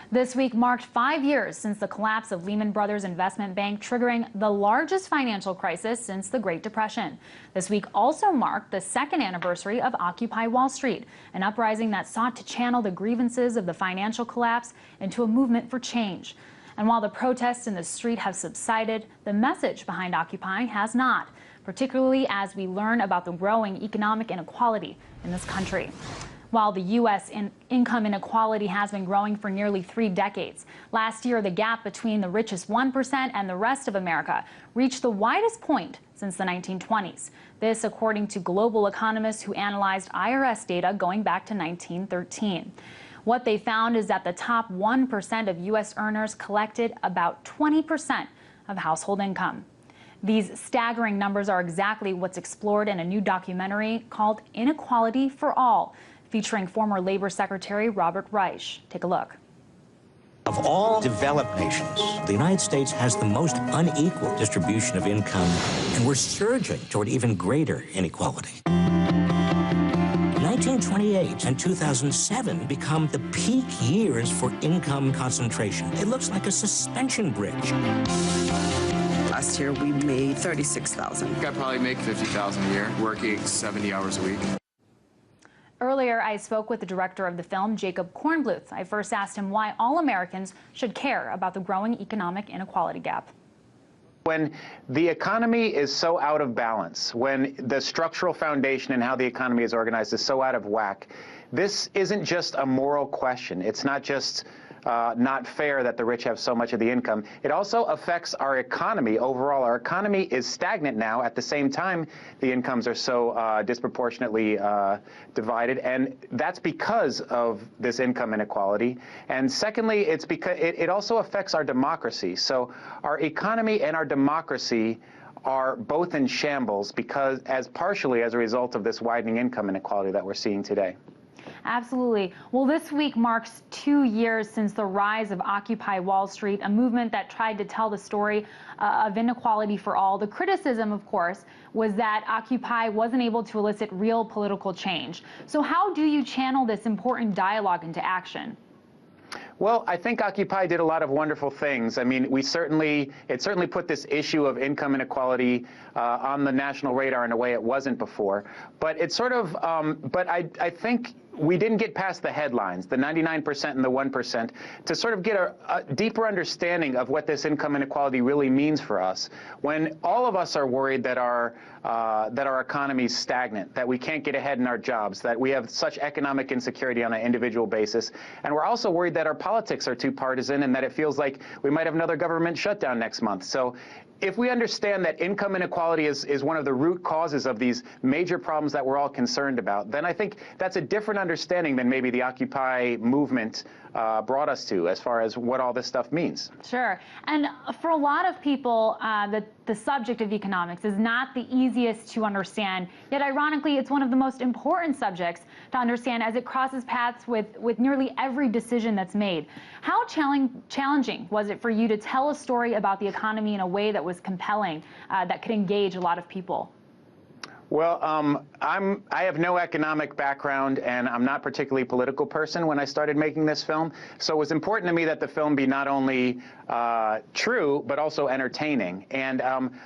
This week marked 5 years since the collapse of Lehman Brothers investment bank, triggering the largest financial crisis since the Great Depression. This week also marked the second anniversary of Occupy Wall Street, an uprising that sought to channel the grievances of the financial collapse into a movement for change. And while the protests in the street have subsided, the message behind Occupy has not, particularly as we learn about the growing economic inequality in this country. While the U.S. income inequality has been growing for nearly 3 decades, last year the gap between the richest 1% and the rest of America reached the widest point since the 1920s. This according to global economists who analyzed IRS data going back to 1913. What they found is that the top 1% of U.S. earners collected about 20% of household income. These staggering numbers are exactly what's explored in a new documentary called Inequality for All, featuring former Labor Secretary Robert Reich. Take a look. Of all developed nations, the United States has the most unequal distribution of income, and we're surging toward even greater inequality. 1928 and 2007 become the peak years for income concentration. It looks like a suspension bridge. Last year, we made $36,000. I probably make $50,000 a year, working 70 hours a week. Earlier, I spoke with the director of the film, Jacob Kornbluth. I first asked him why all Americans should care about the growing economic inequality gap. When the economy is so out of balance, when the structural foundation and how the economy is organized is so out of whack, this isn't just a moral question. It's not just not fair that the rich have so much of the income. It also affects our economy overall. Our economy is stagnant now. At the same time, the incomes are so disproportionately divided, and that's because of this income inequality. And secondly, it's because it also affects our democracy. So our economy and our democracy are both in shambles because, partially as a result of this widening income inequality that we're seeing today. Absolutely. Well, this week marks 2 years since the rise of Occupy Wall Street, a movement that tried to tell the story of inequality for all. The criticism, of course, was that Occupy wasn't able to elicit real political change. So how do you channel this important dialogue into action? Well, I think Occupy did a lot of wonderful things. I mean, it certainly put this issue of income inequality on the national radar in a way it wasn't before. But it sort of, but I think we didn't get past the headlines, the 99% and the 1%, to sort of get a deeper understanding of what this income inequality really means for us. When all of us are worried that our economy is stagnant, that we can't get ahead in our jobs, that we have such economic insecurity on an individual basis, and we're also worried that our politics are too partisan and that it feels like we might have another government shutdown next month. So if we understand that income inequality is one of the root causes of these major problems that we're all concerned about, then I think that's a different understanding than maybe the Occupy movement brought us to as far as what all this stuff means. Sure. And for a lot of people, the subject of economics is not the easiest to understand, yet ironically, it's one of the most important subjects to understand as it crosses paths with nearly every decision that's made. How challenging was it for you to tell a story about the economy in a way that was compelling, that could engage a lot of people? Well, I have no economic background, and I'm not particularly a political person when I started making this film. So it was important to me that the film be not only true, but also entertaining. And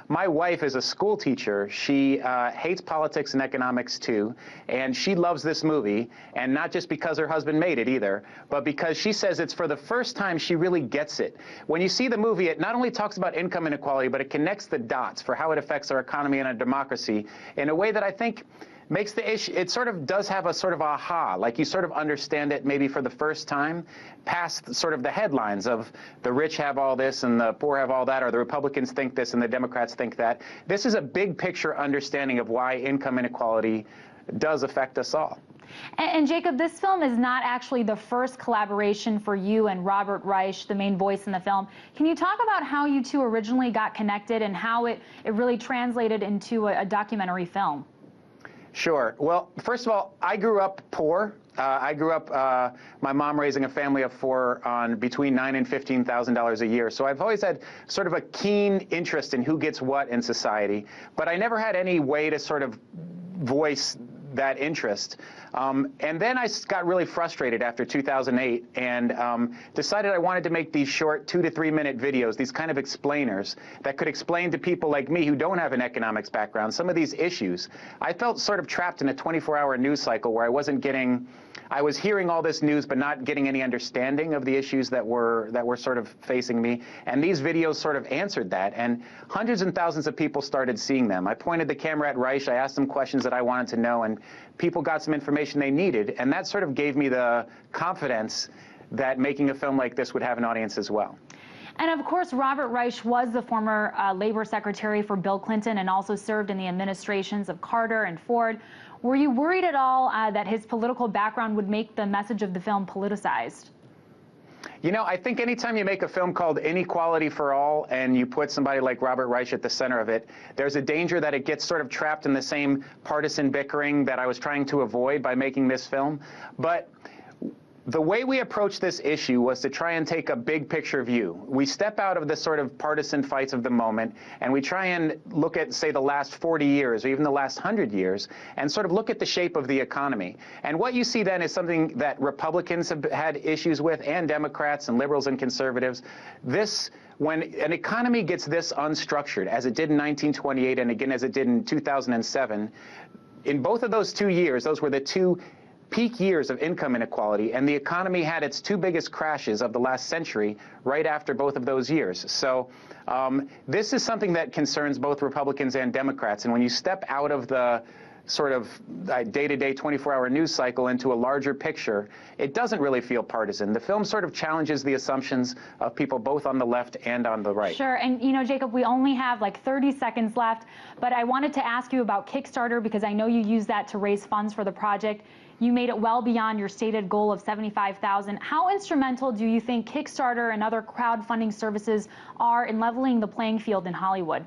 my wife is a school teacher. She hates politics and economics, too. And she loves this movie, and not just because her husband made it either, but because she says it's for the first time she really gets it. When you see the movie, it not only talks about income inequality, but it connects the dots for how it affects our economy and our democracy in a way that I think makes the issue, it sort of does have a sort of aha, like you sort of understand it maybe for the first time, past sort of the headlines of the rich have all this and the poor have all that, or the Republicans think this and the Democrats think that. This is a big picture understanding of why income inequality does affect us all. And Jacob, this film is not actually the first collaboration for you and Robert Reich, the main voice in the film. Can you talk about how you two originally got connected and how it really translated into a documentary film? Sure. Well, first of all, I grew up poor. I grew up, my mom raising a family of 4 on between $9,000 and $15,000 a year. So I've always had sort of a keen interest in who gets what in society, but I never had any way to sort of voice that interest. And then I got really frustrated after 2008 and decided I wanted to make these short 2 to 3 minute videos, these kind of explainers that could explain to people like me who don't have an economics background some of these issues. I felt sort of trapped in a 24-hour news cycle where I was hearing all this news but not getting any understanding of the issues that were sort of facing me. And these videos sort of answered that, and hundreds and thousands of people started seeing them. I pointed the camera at Reich, I asked them questions that I wanted to know, and people got some information they needed, and that sort of gave me the confidence that making a film like this would have an audience as well. And of course, Robert Reich was the former labor secretary for Bill Clinton and also served in the administrations of Carter and Ford. Were you worried at all that his political background would make the message of the film politicized? You know, I think anytime you make a film called Inequality for All and you put somebody like Robert Reich at the center of it, there's a danger that it gets sort of trapped in the same partisan bickering that I was trying to avoid by making this film. But the way we approached this issue was to try and take a big picture view. We step out of the sort of partisan fights of the moment, and we try and look at, say, the last 40 years or even the last 100 years, and sort of look at the shape of the economy. And what you see then is something that Republicans have had issues with, and Democrats and liberals and conservatives. When an economy gets this unstructured, as it did in 1928 and again as it did in 2007, in both of those 2 years, those were the two peak years of income inequality, and the economy had its two biggest crashes of the last century right after both of those years. So this is something that concerns both Republicans and Democrats, and when you step out of the sort of day-to-day 24-hour news cycle into a larger picture, it doesn't really feel partisan. The film sort of challenges the assumptions of people both on the left and on the right. Sure, and you know, Jacob, we only have like 30 seconds left, but I wanted to ask you about Kickstarter because I know you use that to raise funds for the project. You made it well beyond your stated goal of $75,000. How instrumental do you think Kickstarter and other crowdfunding services are in leveling the playing field in Hollywood?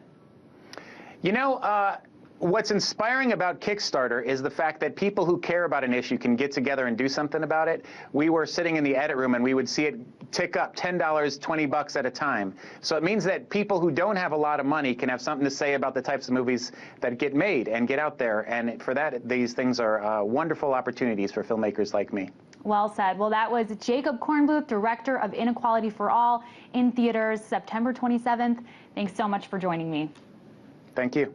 You know, what's inspiring about Kickstarter is the fact that people who care about an issue can get together and do something about it. We were sitting in the edit room and we would see it tick up $10, $20 at a time. So it means that people who don't have a lot of money can have something to say about the types of movies that get made and get out there. And for that, these things are wonderful opportunities for filmmakers like me. Well said. Well, that was Jacob Kornbluth, director of Inequality for All, in theaters September 27th. Thanks so much for joining me. Thank you.